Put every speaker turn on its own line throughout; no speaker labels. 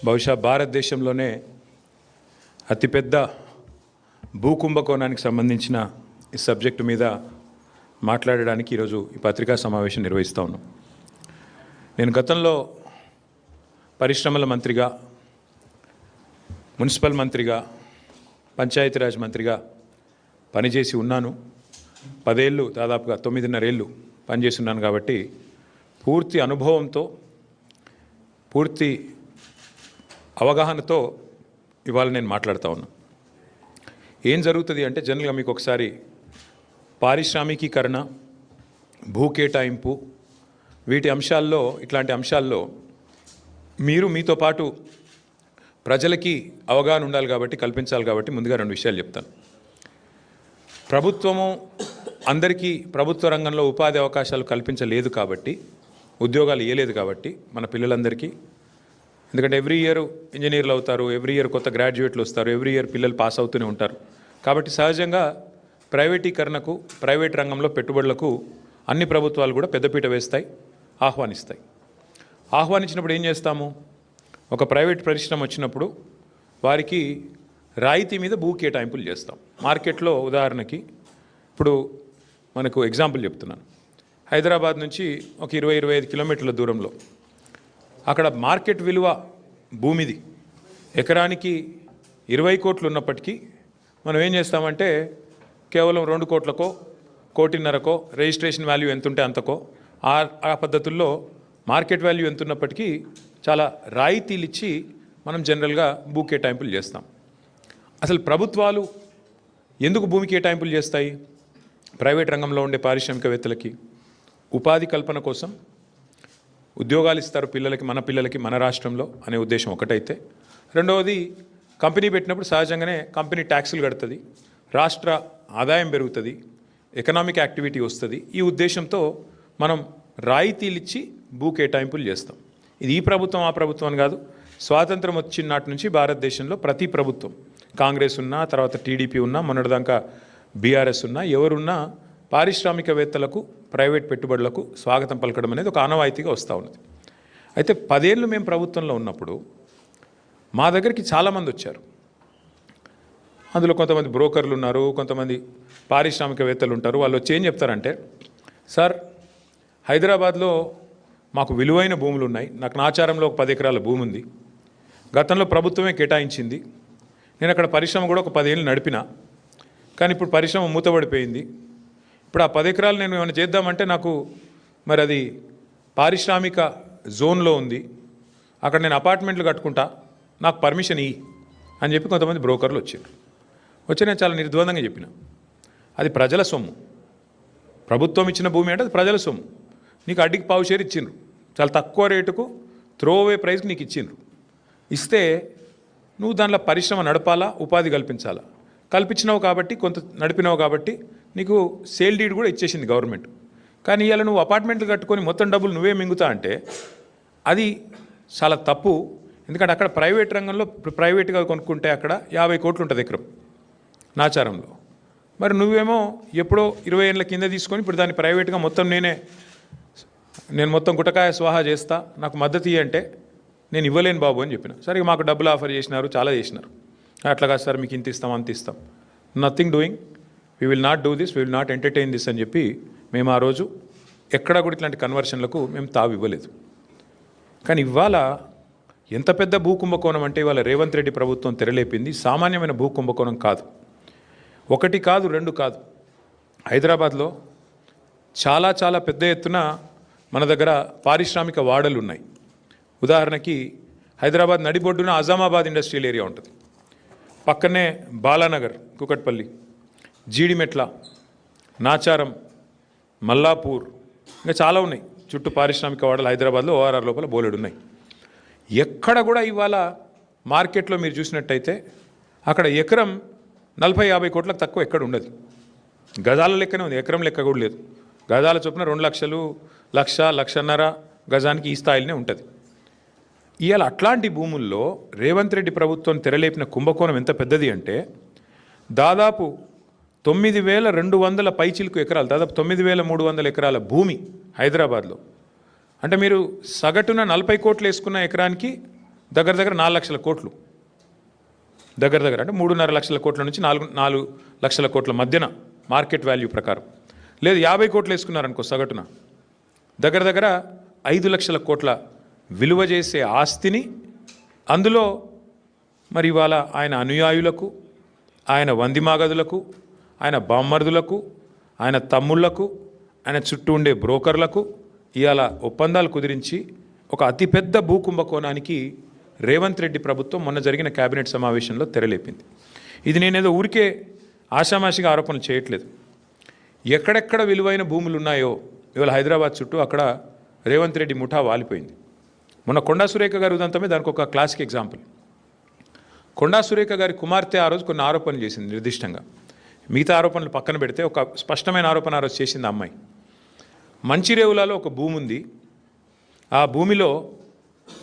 బహుశా భారతదేశంలోనే అతిపెద్ద భూకుంభకోణానికి సంబంధించిన ఈ సబ్జెక్టు మీద మాట్లాడడానికి ఈరోజు ఈ పత్రికా సమావేశం నిర్వహిస్తూ ఉన్నాం. నేను గతంలో పరిశ్రమల మంత్రిగా, మున్సిపల్ మంత్రిగా, పంచాయతీరాజ్ మంత్రిగా పనిచేసి ఉన్నాను. 10 ఏళ్ళు, దాదాపుగా 9.5 ఏళ్ళు పనిచేసి ఉన్నాను. కాబట్టి పూర్తి అనుభవంతో, పూర్తి అవగాహనతో ఇవాళ నేను మాట్లాడుతూ ఉన్నాను. ఏం జరుగుతుంది అంటే, జనరల్గా మీకు ఒకసారి పారిశ్రామికీకరణ, భూ కేటాయింపు, వీటి అంశాల్లో, ఇట్లాంటి అంశాల్లో మీతో పాటు ప్రజలకి అవగాహన ఉండాలి కాబట్టి, కల్పించాలి కాబట్టి ముందుగా 2 విషయాలు చెప్తాను. ప్రభుత్వము అందరికీ ప్రభుత్వ రంగంలో ఉపాధి అవకాశాలు కల్పించలేదు కాబట్టి, ఉద్యోగాలు ఇవ్వలేదు కాబట్టి మన పిల్లలందరికీ, ఎందుకంటే ఎవ్రీ ఇయర్ ఇంజనీర్లు అవుతారు, ఎవ్రీ ఇయర్ కొత్త గ్రాడ్యుయేట్లు వస్తారు, ఎవ్రీ ఇయర్ పిల్లలు పాస్ అవుతూనే ఉంటారు. కాబట్టి సహజంగా ప్రైవేటీకరణకు, ప్రైవేట్ రంగంలో పెట్టుబడులకు అన్ని ప్రభుత్వాలు కూడా పెద్దపీట వేస్తాయి, ఆహ్వానిస్తాయి. ఆహ్వానించినప్పుడు ఏం చేస్తాము? ఒక ప్రైవేట్ పరిశ్రమ వచ్చినప్పుడు వారికి రాయితీ మీద భూ కేటాయింపులు చేస్తాం. మార్కెట్లో ఉదాహరణకి ఇప్పుడు మనకు ఎగ్జాంపుల్ చెప్తున్నాను. హైదరాబాద్ నుంచి ఒక 20-25 కిలోమీటర్ల దూరంలో అక్కడ మార్కెట్ విలువ భూమిది ఎకరానికి 20 కోట్లు ఉన్నప్పటికీ మనం ఏం చేస్తామంటే కేవలం 2 కోట్లకో, 1.5 కోటికో, రిజిస్ట్రేషన్ వాల్యూ ఎంత ఉంటే అంతకో, ఆ పద్ధతుల్లో మార్కెట్ వాల్యూ ఎంత ఉన్నప్పటికీ చాలా రాయితీలు ఇచ్చి మనం జనరల్గా భూ కేటాయింపులు చేస్తాం. అసలు ప్రభుత్వాలు ఎందుకు భూమి కేటాయింపులు చేస్తాయి? ప్రైవేట్ రంగంలో ఉండే పారిశ్రామికవేత్తలకి ఉపాధి కల్పన కోసం, ఉద్యోగాలు ఇస్తారు పిల్లలకి, మన పిల్లలకి, మన రాష్ట్రంలో అనే ఉద్దేశం ఒకటైతే, రెండవది కంపెనీ పెట్టినప్పుడు సహజంగానే కంపెనీ ట్యాక్సులు కడుతుంది, రాష్ట్ర ఆదాయం పెరుగుతుంది, ఎకనామిక్ యాక్టివిటీ వస్తుంది. ఈ ఉద్దేశంతో మనం రాయితీలు ఇచ్చి భూ కేటాయింపులు చేస్తాం. ఇది ఈ ప్రభుత్వం ఆ ప్రభుత్వం అని కాదు. స్వాతంత్రం వచ్చిన నాటి నుంచి భారతదేశంలో ప్రతి ప్రభుత్వం, కాంగ్రెస్ ఉన్నా, తర్వాత టీడీపీ ఉన్నా, మొన్నటిదాకా బీఆర్ఎస్ ఉన్నా, ఎవరున్నా పారిశ్రామికవేత్తలకు, ప్రైవేట్ పెట్టుబడులకు స్వాగతం పలకడం అనేది ఒక ఆనవాయితీగా వస్తూ ఉన్నది. అయితే 10 ఏళ్ళు మేము ప్రభుత్వంలో ఉన్నప్పుడు మా దగ్గరికి చాలామంది వచ్చారు. అందులో కొంతమంది బ్రోకర్లు ఉన్నారు, కొంతమంది పారిశ్రామికవేత్తలు ఉంటారు. వాళ్ళు వచ్చి ఏం చెప్తారంటే, సార్ హైదరాబాద్లో మాకు విలువైన భూములు ఉన్నాయి, నాకు నాచారంలో ఒక 10 ఎకరాల భూమి ఉంది, గతంలో ప్రభుత్వమే కేటాయించింది, నేను అక్కడ పరిశ్రమ కూడా ఒక 10 ఏళ్ళు నడిపినా, కానీ ఇప్పుడు పరిశ్రమ మూతబడిపోయింది, ఇప్పుడు ఆ 10 ఎకరాలు నేను ఏమైనా చేద్దామంటే నాకు మరి అది పారిశ్రామిక జోన్లో ఉంది, అక్కడ నేను అపార్ట్మెంట్లు కట్టుకుంటా, నాకు పర్మిషన్ ఇయ్యి అని చెప్పి కొంతమంది బ్రోకర్లు వచ్చారు. నేను చాలా నిర్ద్వందంగా చెప్పిన, అది ప్రజల సొమ్ము, ప్రభుత్వం ఇచ్చిన భూమి అంటే అది ప్రజల సొమ్ము, నీకు అడ్డికి పావు షేర్ ఇచ్చిండ్రు, చాలా తక్కువ రేటుకు త్రోవే ప్రైస్కి నీకు ఇచ్చిండ్రు. ఇస్తే నువ్వు దానిలో పరిశ్రమ నడపాలా, ఉపాధి కల్పించాలా. కల్పించినావు కాబట్టి, కొంత నడిపినావు కాబట్టి నీకు సేల్ డీడ్ కూడా ఇచ్చేసింది గవర్నమెంట్. కానీ ఇవాళ నువ్వు అపార్ట్మెంట్లు కట్టుకొని మొత్తం డబ్బులు నువ్వే మింగుతా అంటే అది చాలా తప్పు. ఎందుకంటే అక్కడ ప్రైవేట్ రంగంలో ప్రైవేట్గా కొనుక్కుంటే అక్కడ 50 కోట్లు ఉంటుంది ఎకరం నాచారంలో. మరి నువ్వేమో ఎప్పుడో 20 ఏళ్ళ కింద తీసుకొని ఇప్పుడు దాన్ని ప్రైవేట్గా మొత్తం నేను మొత్తం గుటకాయ స్వాహా చేస్తా, నాకు మద్దతు ఇవ్వంటే నేను ఇవ్వలేను బాబు అని చెప్పిన. సరే మాకు డబ్బులు ఆఫర్ చేసినారు, చాలా చేసినారు. అట్లా కాదు సార్, మీకు ఇంత ఇస్తాం, అంత ఇస్తాం, nothing doing, we will not do this, we will not entertain this అని చెప్పి మేము ఆ రోజు ఎక్కడా కూడా ఇట్లాంటి కన్వర్షన్లకు మేము తావు ఇవ్వలేదు. కానీ ఇవాళ ఎంత పెద్ద భూకుంభకోణం అంటే, ఇవాళ రేవంత్ రెడ్డి ప్రభుత్వం తెరలేపింది సామాన్యమైన భూకుంభకోణం కాదు. 1 కాదు, 2 కాదు. హైదరాబాద్లో చాలా చాలా పెద్ద ఎత్తున మన దగ్గర పారిశ్రామిక వాడలు ఉన్నాయి. ఉదాహరణకి హైదరాబాద్ నడిబొడ్డున అజామాబాద్ ఇండస్ట్రియల్ ఏరియా ఉంటుంది, పక్కనే బాలానగర్, కుకట్పల్లి, జీడిమెట్ల, నాచారం, మల్లాపూర్, ఇంకా చాలా ఉన్నాయి చుట్టూ పారిశ్రామిక వాడలు హైదరాబాద్లో ఓఆర్ఆర్ లోపల బోలెడు ఉన్నాయి. ఎక్కడ కూడా ఇవాళ మార్కెట్లో మీరు చూసినట్టయితే అక్కడ ఎకరం 40-50 కోట్లకు తక్కువ ఎక్కడ ఉండదు. గజాల లెక్కనే ఉంది, ఎకరం లెక్క కూడా లేదు. గజాల చొప్పున 2 లక్షలు, 1,00,000-1,50,000 గజానికి ఈ స్థాయిలోనే ఉంటుంది. ఇవాళ అట్లాంటి భూముల్లో రేవంత్ రెడ్డి ప్రభుత్వం తెరలేపిన కుంభకోణం ఎంత పెద్దది అంటే, దాదాపు 9,200 పైచిలుకు ఎకరాలు, దాదాపు 9,300 ఎకరాల భూమి హైదరాబాద్లో. అంటే మీరు సగటున 40 కోట్లు వేసుకున్న ఎకరానికి దగ్గర దగ్గర 4 లక్షల కోట్లు, దగ్గర దగ్గర అంటే 3.5 లక్షల కోట్ల నుంచి 4 లక్షల కోట్ల మధ్యన మార్కెట్ వాల్యూ ప్రకారం. లేదు 50 కోట్లు వేసుకున్నారనుకో సగటున, దగ్గర దగ్గర 5 లక్షల కోట్ల విలువ చేసే ఆస్తిని అందులో మరి ఇవాళ ఆయన అనుయాయులకు, ఆయన వందిమాగదులకు, ఆయన బామ్మర్దులకు, ఆయన తమ్ముళ్లకు, ఆయన చుట్టూ ఉండే బ్రోకర్లకు ఇవాళ ఒప్పందాలు కుదిరించి ఒక అతిపెద్ద భూకుంభకోణానికి రేవంత్ రెడ్డి ప్రభుత్వం మొన్న జరిగిన కేబినెట్ సమావేశంలో తెరలేపింది. ఇది నేనేదో ఊరికే ఆషామాషిగా ఆరోపణలు చేయట్లేదు. ఎక్కడెక్కడ విలువైన భూములు ఉన్నాయో ఇవాళ హైదరాబాద్ చుట్టూ అక్కడ రేవంత్ రెడ్డి ముఠా వాలిపోయింది. మొన్న కొండా సురేఖ గారి ఉదంతమే దానికి ఒక క్లాసిక్ ఎగ్జాంపుల్. కొండా సురేఖ గారి కుమార్తె ఆ రోజు కొన్ని ఆరోపణలు చేసింది నిర్దిష్టంగా. మిగతా ఆరోపణలు పక్కన పెడితే ఒక స్పష్టమైన ఆరోపణ ఆ రోజు చేసింది. అమ్మాయి మంచిరేవులలో ఒక భూమి ఉంది, ఆ భూమిలో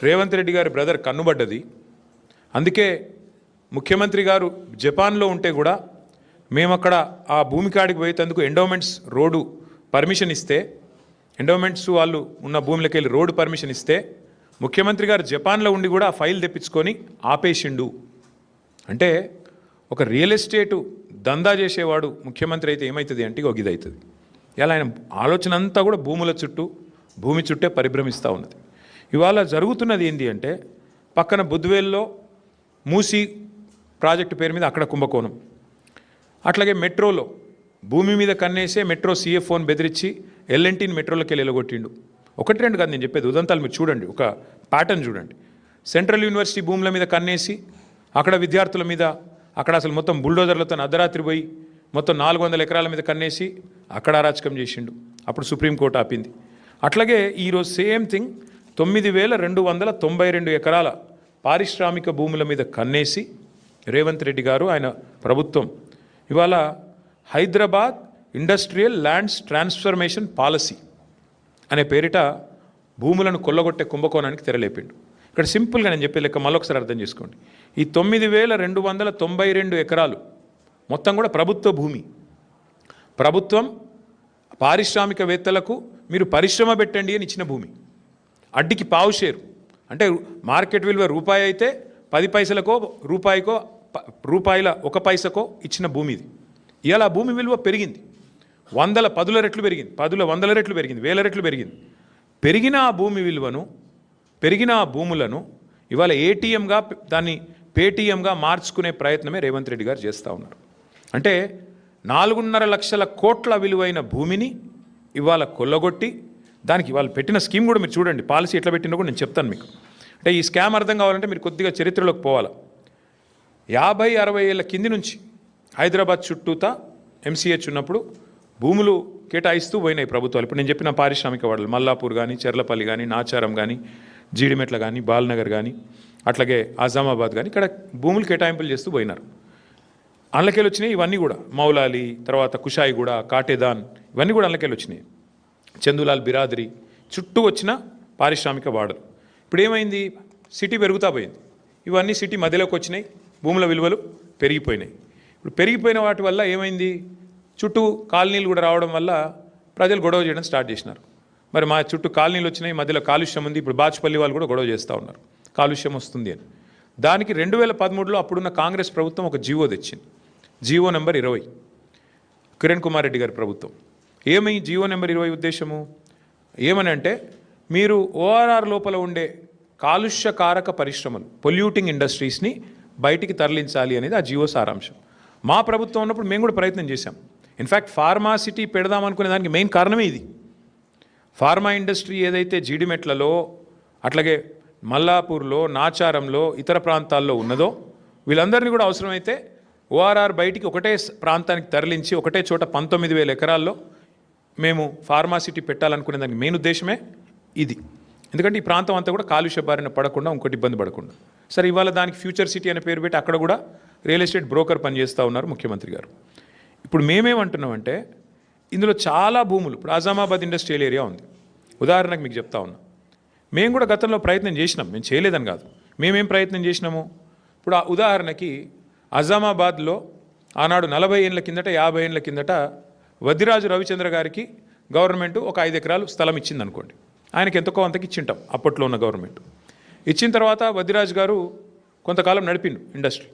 రేవంత్ రెడ్డి గారి బ్రదర్ కన్నుబడ్డది. అందుకే ముఖ్యమంత్రి గారు జపాన్లో ఉంటే కూడా మేము అక్కడ ఆ భూమి కాడికి పోయేందుకు ఎండోమెంట్స్ రోడ్డు పర్మిషన్ ఇస్తే, ఎండోమెంట్స్ వాళ్ళు ఉన్న భూమిలోకి వెళ్ళి రోడ్డు పర్మిషన్ ఇస్తే ముఖ్యమంత్రి గారు జపాన్లో ఉండి కూడా ఆ ఫైల్ తెప్పించుకొని ఆపేసిండు. అంటే ఒక రియల్ ఎస్టేటు దందా చేసేవాడు ముఖ్యమంత్రి అయితే ఏమవుతుంది అంటే ఒక ఇది అవుతుంది. ఇలా ఆయన ఆలోచన అంతా కూడా భూముల చుట్టూ, భూమి చుట్టే పరిభ్రమిస్తూ ఉన్నది. ఇవాళ జరుగుతున్నది ఏంటి అంటే పక్కన బుద్వేల్లో మూసీ ప్రాజెక్టు పేరు మీద అక్కడ కుంభకోణం, అట్లాగే మెట్రోలో భూమి మీద కన్నేసే మెట్రో CFOని బెదిరించి ఎల్ఎన్టీని మెట్రోలోకి వెళ్ళి ఎలగొట్టిండు. 1-2 కాదు నేను చెప్పేది, ఉదంతాలు మీరు చూడండి, ఒక ప్యాటర్న్ చూడండి. సెంట్రల్ యూనివర్సిటీ భూముల మీద కన్నేసి అక్కడ విద్యార్థుల మీద అక్కడ అసలు మొత్తం బుల్డోజర్లతో అర్ధరాత్రి పోయి మొత్తం 400 ఎకరాల మీద కన్నేసి అక్కడ అరాచకం చేసిండు. అప్పుడు సుప్రీంకోర్టు ఆపింది. అట్లాగే ఈరోజు సేమ్ థింగ్ 9,292 ఎకరాల పారిశ్రామిక భూముల మీద కన్నేసి రేవంత్ రెడ్డి గారు ఆయన ప్రభుత్వం ఇవాళ Hyderabad industrial lands transformation policy అనే పేరిట భూములను కొల్లగొట్టే కుంభకోణానికి తెరలేపిండు. ఇక్కడ సింపుల్గా నేను చెప్పే లెక్క మళ్ళొకసారి అర్థం చేసుకోండి. ఈ 9,292 ఎకరాలు మొత్తం కూడా ప్రభుత్వ భూమి. ప్రభుత్వం పారిశ్రామికవేత్తలకు మీరు పరిశ్రమ పెట్టండి అని ఇచ్చిన భూమి. అడ్డికి పావు షేరు అంటే మార్కెట్ విలువ రూపాయి అయితే 10 పైసలకో రూపాయల 1 పైసకో ఇచ్చిన భూమి ఇది. ఇవాళ భూమి విలువ పెరిగింది, 10 రెట్లు పెరిగింది, 100 రెట్లు పెరిగింది, 1000 రెట్లు పెరిగింది. పెరిగిన ఆ భూమి విలువను, పెరిగిన ఆ భూములను ఇవాళ ఏటీఎంగా దాన్ని పేటీఎంగా మార్చుకునే ప్రయత్నమే రేవంత్ రెడ్డి గారు చేస్తూ ఉన్నారు. అంటే 4.5 లక్షల కోట్ల విలువైన భూమిని ఇవాళ కొల్లగొట్టి దానికి వాళ్ళు పెట్టిన స్కీమ్ కూడా మీరు చూడండి, పాలసీ ఎట్లా పెట్టినా కూడా నేను చెప్తాను మీకు. అంటే ఈ స్కామ్ అర్థం కావాలంటే మీరు కొద్దిగా చరిత్రలోకి పోవాలి. 50-60 ఏళ్ళ కింది నుంచి హైదరాబాద్ చుట్టూతా MCH ఉన్నప్పుడు భూములు కేటాయిస్తూ పోయినాయి ప్రభుత్వాలు. ఇప్పుడు నేను చెప్పిన పారిశ్రామిక వాడలు మల్లాపూర్ కానీ, చెర్లపల్లి కానీ, నాచారం కానీ, జీడిమెట్ల కానీ, బాల్నగర్ కానీ, అట్లాగే ఆజామాబాద్ కానీ ఇక్కడ భూములు కేటాయింపులు చేస్తూ పోయినారు. అందులోకెళ్ళి వచ్చినాయి ఇవన్నీ కూడా, మౌలాలి, తర్వాత కుషాయిగూడ, కాటేదాన్, ఇవన్నీ కూడా అందులోకెళ్ళి వచ్చినాయి. చందులాల్ బిరాదరి చుట్టూ వచ్చిన పారిశ్రామిక వాడలు. ఇప్పుడు ఏమైంది, సిటీ పెరుగుతా పోయింది, ఇవన్నీ సిటీ మధ్యలోకి వచ్చినాయి, భూముల విలువలు పెరిగిపోయినాయి. ఇప్పుడు పెరిగిపోయిన వాటి వల్ల ఏమైంది, చుట్టూ కాలనీలు కూడా రావడం వల్ల ప్రజలు గొడవ చేయడం స్టార్ట్ చేసినారు. మరి మా చుట్టూ కాలనీలు వచ్చినాయి, మధ్యలో కాలుష్యం ఉంది. ఇప్పుడు బాచుపల్లి వాళ్ళు కూడా గొడవ చేస్తూ ఉన్నారు కాలుష్యం వస్తుంది అని. దానికి 2013లో అప్పుడున్న కాంగ్రెస్ ప్రభుత్వం ఒక జీవో తెచ్చింది, జీవో నెంబర్ 20, కిరణ్ కుమార్ రెడ్డి గారి ప్రభుత్వం. ఏమై జీవో నెంబర్ 20 ఉద్దేశము ఏమని అంటే, మీరు ORR లోపల ఉండే కాలుష్యకారక పరిశ్రమలు, పొల్యూటింగ్ ఇండస్ట్రీస్ని బయటికి తరలించాలి అనేది ఆ జీవో సారాంశం. మా ప్రభుత్వం ఉన్నప్పుడు మేము కూడా ప్రయత్నం చేశాం. ఇన్ఫ్యాక్ట్ ఫార్మాసిటీ పెడదామనుకునే దానికి మెయిన్ కారణమే ఇది. ఫార్మా ఇండస్ట్రీ ఏదైతే జీడిమెట్లలో, అట్లాగే మల్లాపూర్లో, నాచారంలో, ఇతర ప్రాంతాల్లో ఉన్నదో వీళ్ళందరినీ కూడా అవసరమైతే ORR బయటికి ఒకటే ప్రాంతానికి తరలించి ఒకటే చోట 19,000 ఎకరాల్లో మేము ఫార్మాసిటీ పెట్టాలనుకునే దానికి మెయిన్ ఉద్దేశమే ఇది. ఎందుకంటే ఈ ప్రాంతం అంతా కూడా కాలుష్య బారిన పడకుండా, ఇంకోటి ఇబ్బంది పడకుండా. సరే, ఇవాళ దానికి ఫ్యూచర్ సిటీ అనే పేరు పెట్టి అక్కడ కూడా రియల్ ఎస్టేట్ బ్రోకర్ పనిచేస్తూ ఉన్నారు ముఖ్యమంత్రి గారు. ఇప్పుడు మేమేమంటున్నామంటే, ఇందులో చాలా భూములు, ఇప్పుడు ఆజామాబాద్ ఇండస్ట్రియల్ ఏరియా ఉంది ఉదాహరణకు మీకు చెప్తా ఉన్నా. మేము కూడా గతంలో ప్రయత్నం చేసినాం, మేము చేయలేదని కాదు, మేమేం ప్రయత్నం చేసినాము. ఇప్పుడు ఆ ఉదాహరణకి ఆజామాబాద్లో ఆనాడు 40 ఏళ్ళ కిందట, 50 ఏళ్ళ కిందట వద్దిరాజు రవిచంద్ర గారికి గవర్నమెంట్ ఒక 5 ఎకరాలు స్థలం ఇచ్చింది అనుకోండి. ఆయనకి ఎంతకో అంతకి ఇచ్చింటాం అప్పట్లో ఉన్న గవర్నమెంట్. ఇచ్చిన తర్వాత వద్దిరాజు గారు కొంతకాలం నడిపిండు ఇండస్ట్రీ,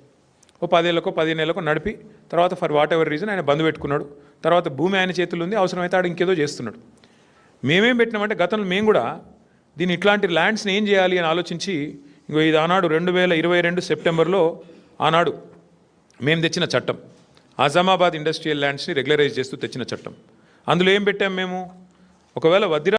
ఓ 10 ఏళ్ళకో 15 ఏళ్ళకో నడిపి తర్వాత ఫర్ వాట్ ఎవర్ రీజన్ ఆయన బంద్ పెట్టుకున్నాడు. తర్వాత భూమి ఆయన చేతుల్లో ఉంది, అవసరమైతే ఆడు ఇంకేదో చేస్తున్నాడు. మేమేం పెట్టినామంటే గతంలో మేము కూడా దీన్ని ఇట్లాంటి ల్యాండ్స్ని ఏం చేయాలి అని ఆలోచించి ఇంకో ఇది ఆనాడు 2022 సెప్టెంబర్లో ఆనాడు మేము తెచ్చిన చట్టం, ఆజామాబాద్ ఇండస్ట్రియల్ ల్యాండ్స్ని రెగ్యులరైజ్ చేస్తూ తెచ్చిన చట్టం. అందులో ఏం పెట్టాం మేము, ఒకవేళ వద్దిరా